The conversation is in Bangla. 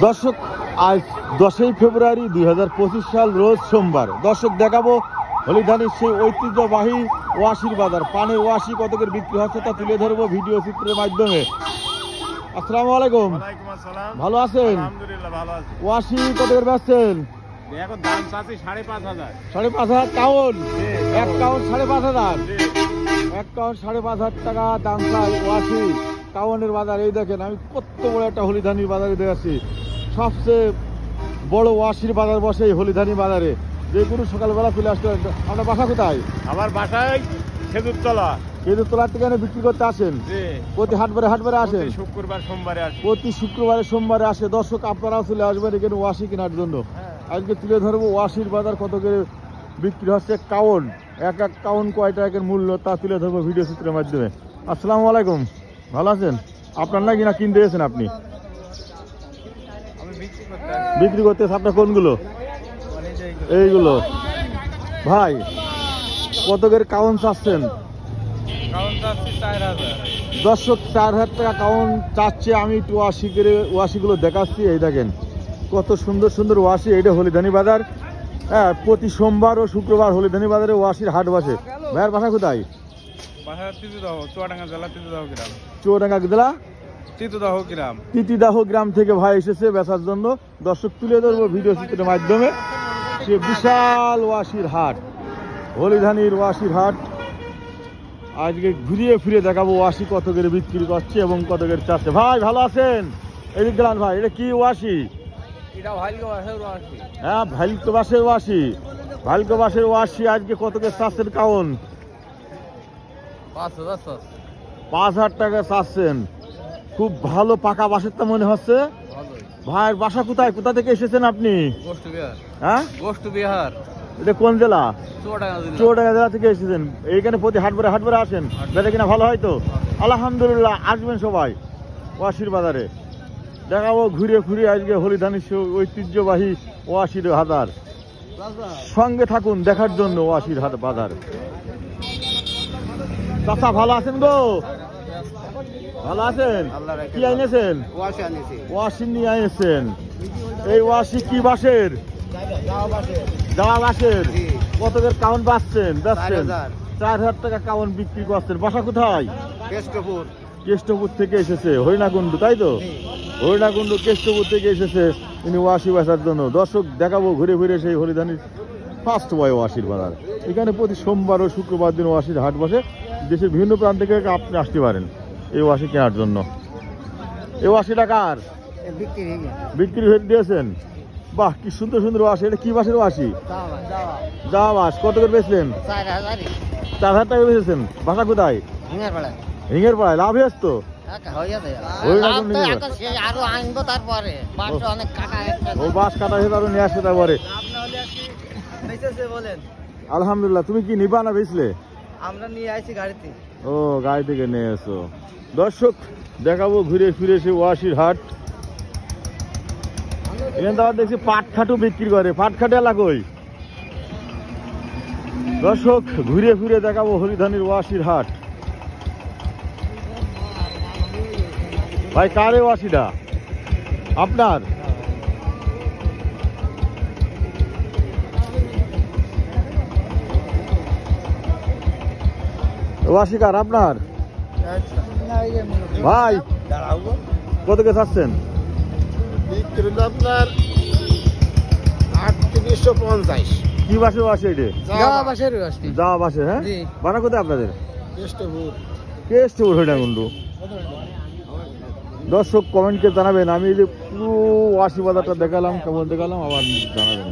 দর্শক আজ 10ই ফেব্রুয়ারি 2025 সাল রোজ সোমবার। দর্শক দেখাবো হলিধানির সেই ঐতিহ্যবাহী ওয়াশির বাজার। পানের ওয়াশি কতকের বিক্রি হচ্ছে তা তুলে ধরবো ভিডিও চিত্রের মাধ্যমে। আসসালামু আলাইকুম। ভালো আছেন? ওয়াশি কতকের বেচছেন? এখন দাম চাচ্ছি 5,500। 5,500 কাউন? এক কাউন 5,500। এক কাউন 5,500 টাকা দাম চাই ওয়াশি কাউনের বাজার। এই দেখেন আমি কত বড় একটা হলিধানির বাজারে দেখাচ্ছি। সবচেয়ে বড় ওয়াশির বাজার বসে এই হলিধানি বাজারে। যে কোনো সকালবেলা চলে আসতে। আপনার বাসা কোথায়? আমার বাসায় খেজুরতলা। খেজুরতলা থেকে বিক্রি করতে আসেন? প্রতি হাটবারে আসেন? শুক্রবার সোমবারে আসেন। প্রতি শুক্রবারে সোমবারে আসে। দর্শক আপনারাও চলে আসবেন এখানে ওয়াশি কেনার জন্য। আজকে তুলে ধরবো ওয়াশির বাজার কত করে বিক্রি হচ্ছে কাউন। এক এক কাউন কয় টাকার মূল্য তা তুলে ধরবো ভিডিও চিত্রের মাধ্যমে। আসসালামু আলাইকুম। ভালো আছেন? আপনার নাকি না কিনতে এসেছেন আপনি? বিক্রি করতে আপনার কোনগুলো? এইগুলো। ভাই কত করে কাউন চাচ্ছেন? দর্শক 4,000 টাকা কাউন চাচ্ছে। আমি একটু ওয়াশিগুলো দেখাচ্ছি। এই দেখেন কত সুন্দর সুন্দর ওয়াশি। এইটা হলিধানি বাজার। হ্যাঁ, প্রতি সোমবার ও শুক্রবার হলিধানি বাজারে ওয়াশির হাট বসে। ভাইয়ের বাসা কোথায়? চুয়াডাঙ্গা জেলা তিতিদাহ গ্রাম থেকে ভাই এসেছে বেচার জন্য। দর্শক তুলে ধরবো ভিডিও চিত্রের মাধ্যমে সে বিশাল ওয়াশির হাট, হলিধানির ওয়াশির হাট। আজকে ঘুরিয়ে ফিরে দেখাবো ওয়াশি কত করে বিক্রি করছে এবং কত করে চাচ্ছে। ভাই ভালো আছেন? এদিক গেলাম ভাই। এটা কি ওয়াশি? হ্যাঁ, ভাইলকোবাসের ওয়াশি। ভাইলকোবাসের ওয়াশি আজকে কত করে চাচ্ছেন কাউন? 5,000 টাকা চাচ্ছেন। খুব ভালো পাকা বাসের তা মনে হচ্ছে। ভাইয়ের বাসা কোথায়? কোথা থেকে এসেছেন আপনি? হ্যাঁ, এটা কোন জেলা? চুয়াডাঙ্গা জেলা থেকে এসেছেন। এইখানে প্রতি হাটবারে আসেন? বেচা কিনা ভালো হয় তো? আলহামদুলিল্লাহ, আসবেন সবাই ওয়াশির বাজারে। দেখাবো ঘুরে ঘুরে আজকে হলিধানির ঐতিহ্যবাহী ওয়াশির বাজার। সঙ্গে থাকুন দেখার জন্য ওয়াশির হাট বাজার। চাচা ভালো আছেন গো? ভালো আছেন? কি আইনেছেন? ওয়াশি নিয়ে আইনেছেন। এই ওয়াশি কি বাসের? জাওয়া বাসের। কত করে কাউন পাচ্ছেন? 4,000 টাকা কাউন বিক্রি করছেন। বাসা কোথায়? কেষ্টপুর থেকে এসেছে হরিণাকুণ্ড, তাই তো? হরিণাকুণ্ড কেষ্টপুর থেকে এসেছে তিনি ওয়াশি বেচার জন্য। দর্শক দেখাবো ঘুরে ঘুরে সেই হরিধানির ফার্স্ট বয় ওয়াশির বাজার। এখানে প্রতি সোমবার ও শুক্রবার দিন ওয়াশির হাট বসে। দেশের বিভিন্ন প্রান্ত থেকে আপনি আসতে পারেন এই ওয়াশি কেনার জন্য। এই ওয়াশি টাকার বিক্রি হয়ে দিয়েছেন? বাহ, কি সুন্দর সুন্দর ওয়াশি। এটা কি বাসের ওয়াশি? জাওয়া বাস। কত করে বেচলেন? 4,000 টাকা বেচেছেন। বাসা কোথায়? হিঙের পাড়ায়। লাভ হয়েছে তো? ও বাস কাটা হয়ে আরো নিয়ে আসছে তারপরে। আলহামদুলিল্লাহ। তুমি কি নিবা না বেচলে? আমরা নিয়ে আসি গাড়িতে। ও, গাড়ি থেকে নিয়ে এসো। দর্শক দেখাবো ঘুরে ফিরে সে ওয়াশির হাট। এখানে তো দেখছি পাটখাটু বিক্রি করে। পাটখাটে এলাকায়। দর্শক ঘুরে ফিরে দেখাবো হলিধানির ওয়াশির হাট। ভাই কার এই ওয়াশিটা? আপনার? ওয়াশি কার আপনার? ভাই কত কে চাচ্ছেন? আপনার 3850। কি বাসের ওয়াশি এটা? জাওয়া বাসের। হ্যাঁ, বানা কোথায় আপনাদের? কেষ্টপুর হরিণাকুণ্ড। দর্শক কমেন্টকে জানাবেন। আমি এই যে পুরো ওয়াশি বাজারটা দেখালাম, কেমন দেখালাম আবার জানাবেন।